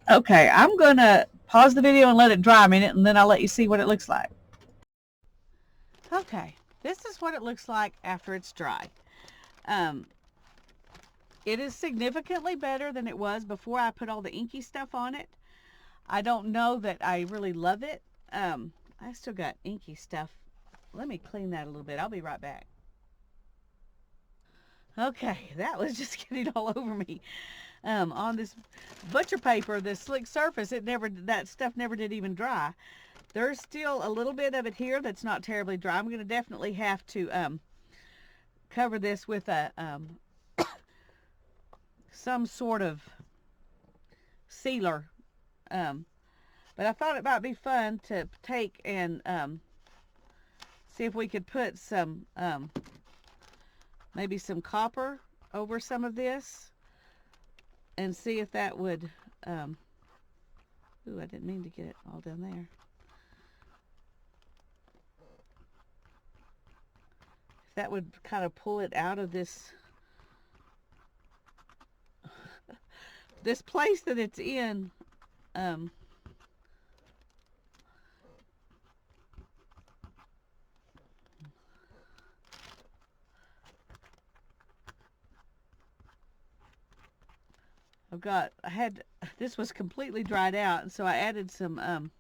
Okay, I'm going to pause the video and let it dry a minute, and then I'll let you see what it looks like. Okay, this is what it looks like after it's dry. It is significantly better than it was before I put all the inky stuff on it. I don't know that I really love it. I still got inky stuff. Let me clean that a little bit. I'll be right back. Okay, that was just getting all over me. On this butcher paper, this slick surface, that stuff never did even dry. There's still a little bit of it here that's not terribly dry. I'm going to definitely have to cover this with a some sort of sealer. But I thought it might be fun to take and see if we could put some maybe some copper over some of this and see if that would ooh, I didn't mean to get it all down there. If that would kind of pull it out of this this place that it's in. This was completely dried out, and so I added some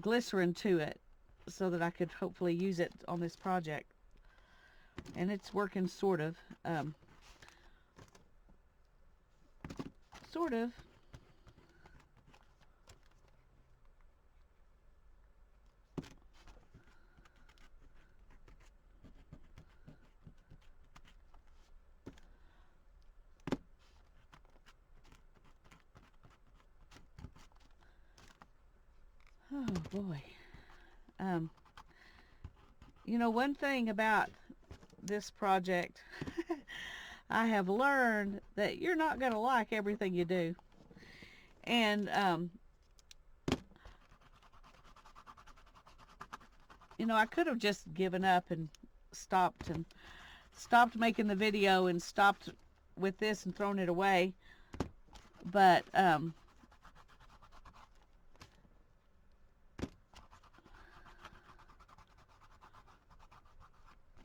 glycerin to it so that I could hopefully use it on this project. And it's working sort of. Sort of. Oh boy. You know, one thing about this project, I have learned that you're not going to like everything you do. And, you know, I could have just given up and stopped making the video and stopped with this and thrown it away. But,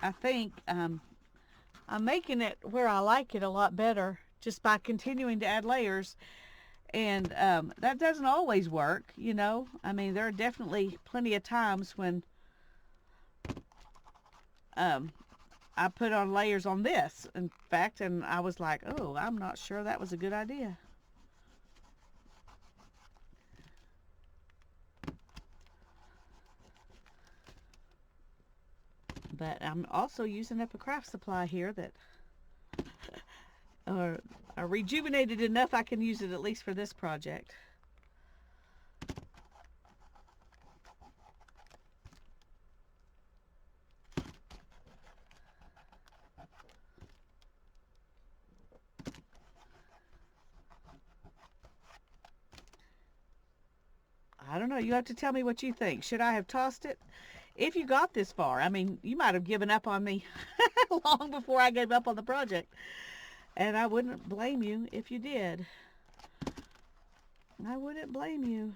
I think, I'm making it where I like it a lot better just by continuing to add layers. And that doesn't always work, you know. I mean, there are definitely plenty of times when I put on layers on this, in fact, and I was like, oh, I'm not sure that was a good idea. But I'm also using up a craft supply here that are rejuvenated enough I can use it at least for this project. I don't know. You have to tell me what you think. Should I have tossed it? If you got this far, I mean, you might have given up on me long before I gave up on the project. And I wouldn't blame you if you did. I wouldn't blame you.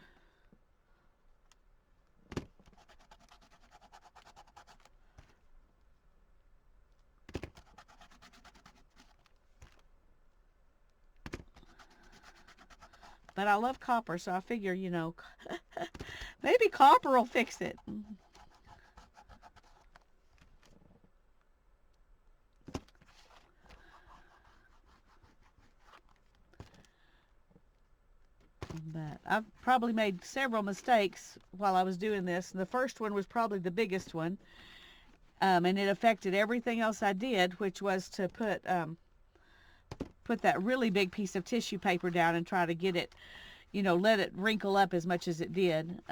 But I love copper, so I figure, you know, maybe copper will fix it. But I've probably made several mistakes while I was doing this. And the first one was probably the biggest one. And it affected everything else I did, which was to put that really big piece of tissue paper down and try to get it, you know, let it wrinkle up as much as it did.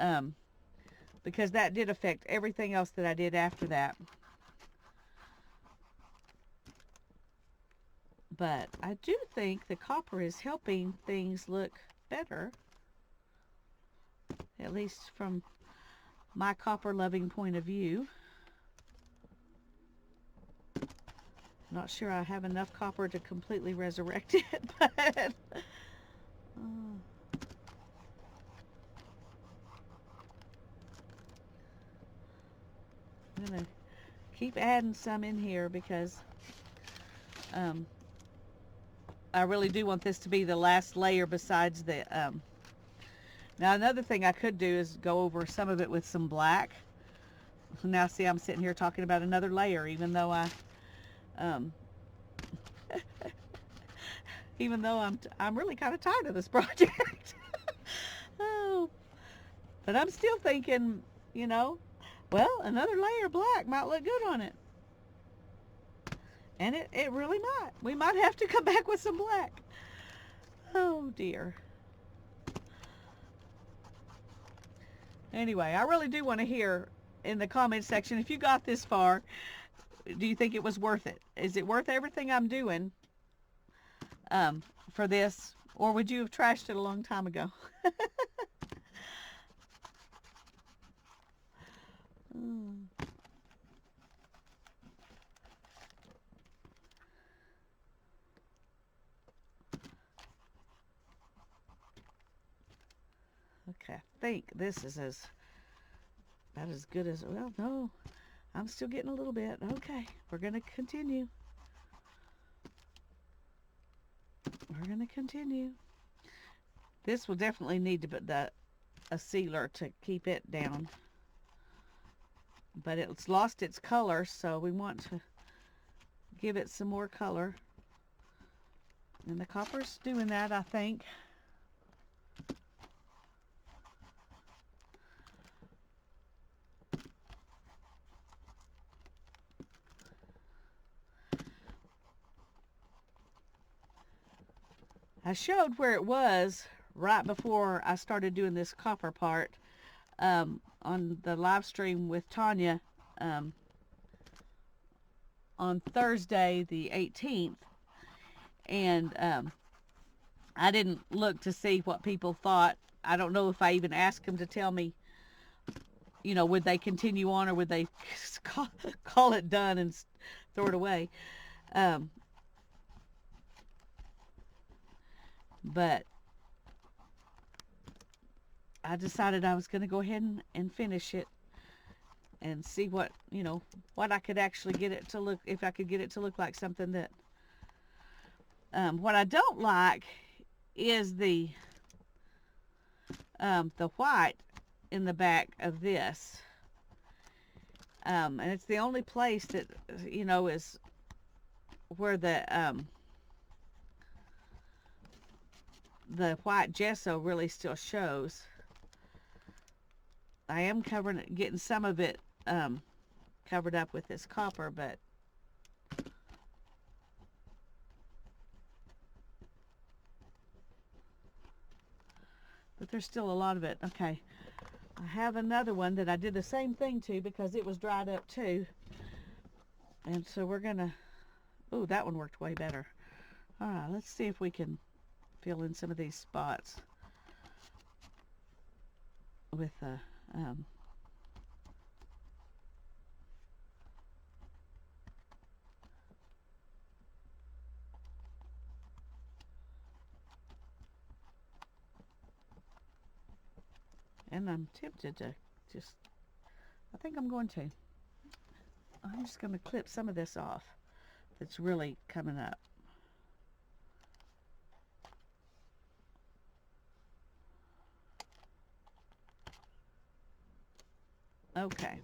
Because that did affect everything else that I did after that. But I do think the copper is helping things look better, at least from my copper loving point of view. Not sure I have enough copper to completely resurrect it, but I'm gonna keep adding some in here because I really do want this to be the last layer besides the now another thing I could do is go over some of it with some black. Now see, I'm sitting here talking about another layer, even though I'm really kind of tired of this project. Oh, but I'm still thinking, you know, well, another layer of black might look good on it. And it really might. We might have to come back with some black. Oh dear. Anyway, I really do want to hear in the comment section, if you got this far, do you think it was worth it? Is it worth everything I'm doing for this? Or would you have trashed it a long time ago? Okay, I think this is about as good as, well, no, I'm still getting a little bit. Okay, we're going to continue. We're going to continue. This will definitely need to put a sealer to keep it down. But it's lost its color, so we want to give it some more color. And the copper's doing that, I think. I showed where it was right before I started doing this copper part. on the live stream with Tanya on Thursday the 18th, and I didn't look to see what people thought. I don't know if I even asked them to tell me, would they continue on or would they call it done and throw it away. But I decided I was going to go ahead and finish it and see what I could actually get it to look, if I could get it to look like something that, what I don't like is the white in the back of this. And it's the only place that, is where the white gesso really still shows. I am getting some of it covered up with this copper, but there's still a lot of it. Okay, I have another one that I did the same thing to because it was dried up too, and so we're gonna, oh, that one worked way better. All right, let's see if we can fill in some of these spots with and I'm tempted to I think I'm going to. I'm just going to clip some of this off that's really coming up. Okay.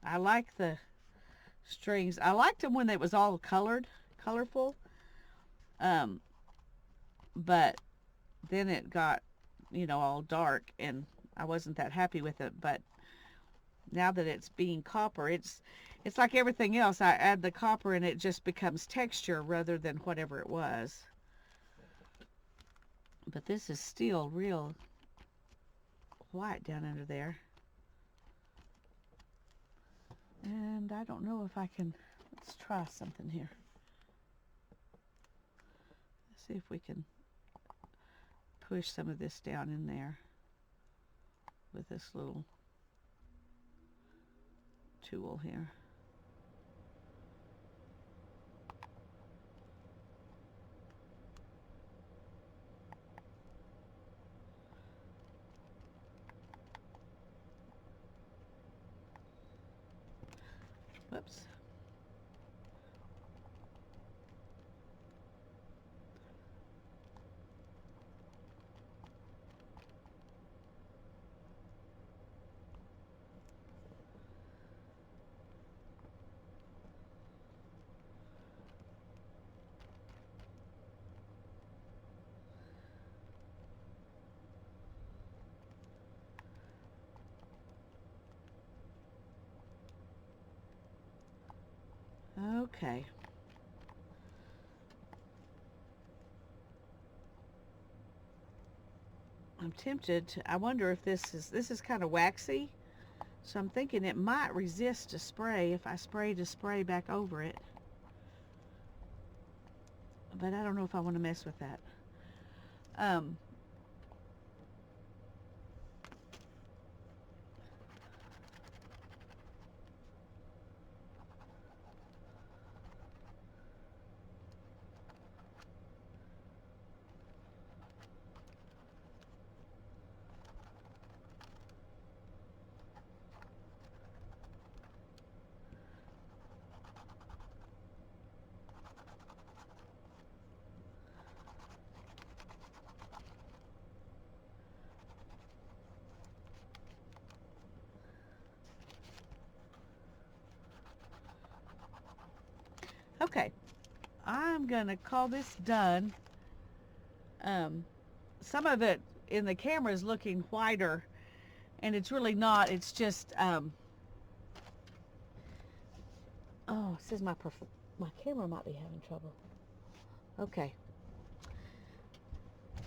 I like the strings. I liked them when it was all colorful. But then it got, all dark and I wasn't that happy with it. But now that it's being copper, it's like everything else. I add the copper and it just becomes texture rather than whatever it was. But this is still real white down under there. And I don't know if I can, let's try something here. Let's see if we can push some of this down in there with this little tool here. Whoops. Okay. I'm tempted to, I wonder if this is kind of waxy. So I'm thinking it might resist a spray if I sprayed a spray back over it. But I don't know if I want to mess with that. Okay, I'm gonna call this done. Some of it in the camera is looking whiter, and it's really not. It's just Oh, it says my camera might be having trouble. Okay.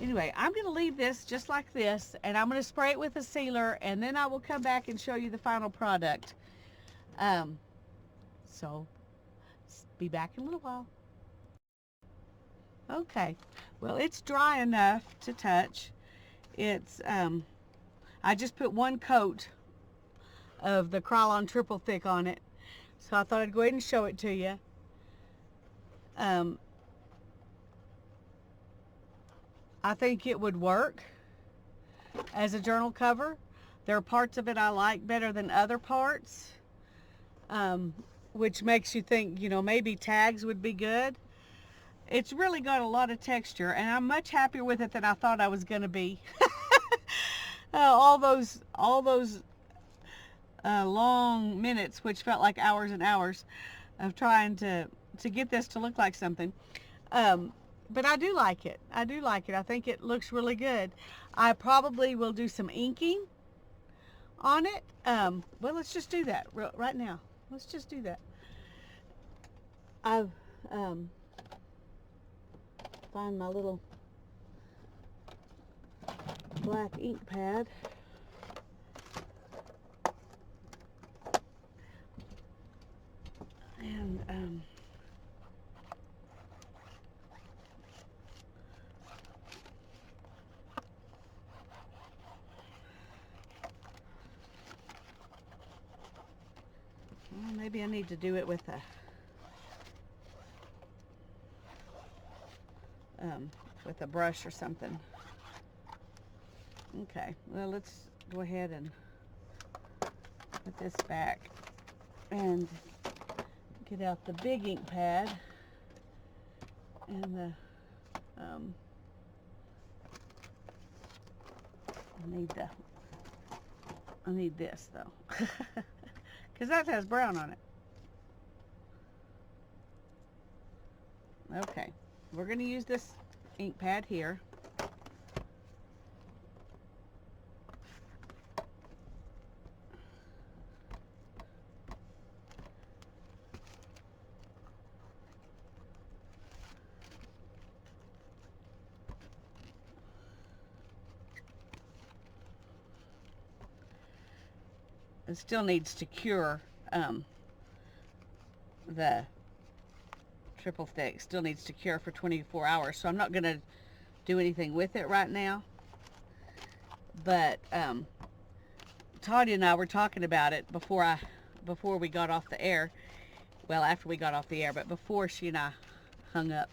Anyway, I'm going to leave this just like this, and I'm going to spray it with a sealer, and then I will come back and show you the final product. So, be back in a little while. Okay, well, it's dry enough to touch. It's, I just put one coat of the Krylon Triple Thick on it, so I thought I'd go ahead and show it to you. I think it would work as a journal cover. There are parts of it I like better than other parts, which makes you think, you know, maybe tags would be good. It's really got a lot of texture, and I'm much happier with it than I thought I was going to be. All those long minutes, which felt like hours and hours, of trying to get this to look like something. But I do like it. I do like it. I think it looks really good. I probably will do some inking on it. Well, let's just do that right now. Let's just do that. I've find my little black ink pad. And well, maybe I need to do it with a brush or something. Okay, well, let's go ahead and put this back and get out the big ink pad and the I need this though, because that has brown on it. Okay, we're going to use this ink pad here. It still needs to cure. The Triple Thick still needs to cure for 24 hours, so I'm not going to do anything with it right now. But Tanya and I were talking about it before we got off the air. Well, after we got off the air, but before she and I hung up.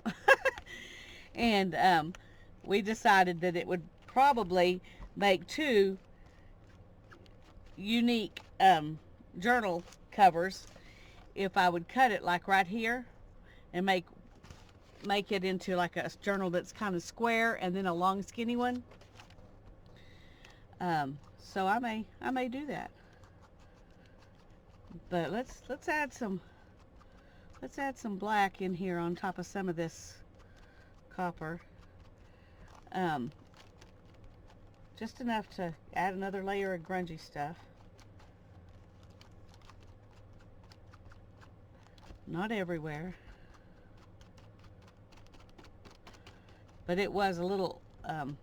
And we decided that it would probably make two unique journal covers if I would cut it like right here and make it into like a journal that's kind of square and then a long skinny one. So I may do that. But let's add some black in here on top of some of this copper. Just enough to add another layer of grungy stuff. Not everywhere. But it was a little, well,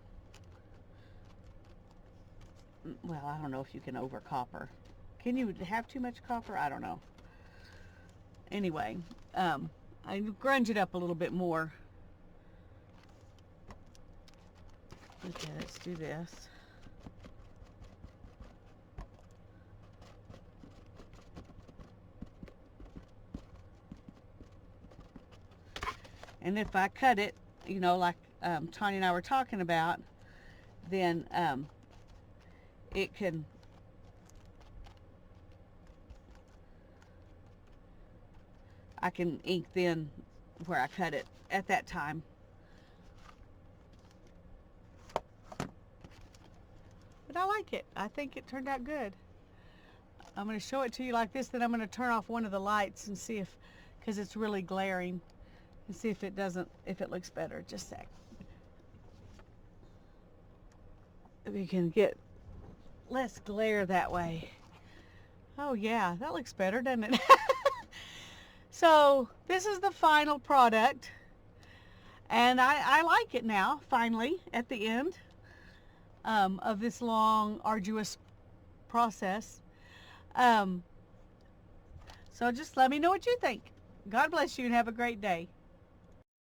I don't know if you can over copper. Can you have too much copper? I don't know. Anyway, I grunge it up a little bit more. Okay, let's do this. And if I cut it, you know, like Tanya and I were talking about, then it can, I can ink then where I cut it at that time. But I like it. I think it turned out good. I'm going to show it to you like this, then I'm going to turn off one of the lights and see if, because it's really glaring, and see if it looks better. Just a sec. We can get less glare that way. Oh yeah, that looks better, doesn't it? So this is the final product, and I like it now, finally, at the end of this long, arduous process. So just let me know what you think. God bless you and have a great day.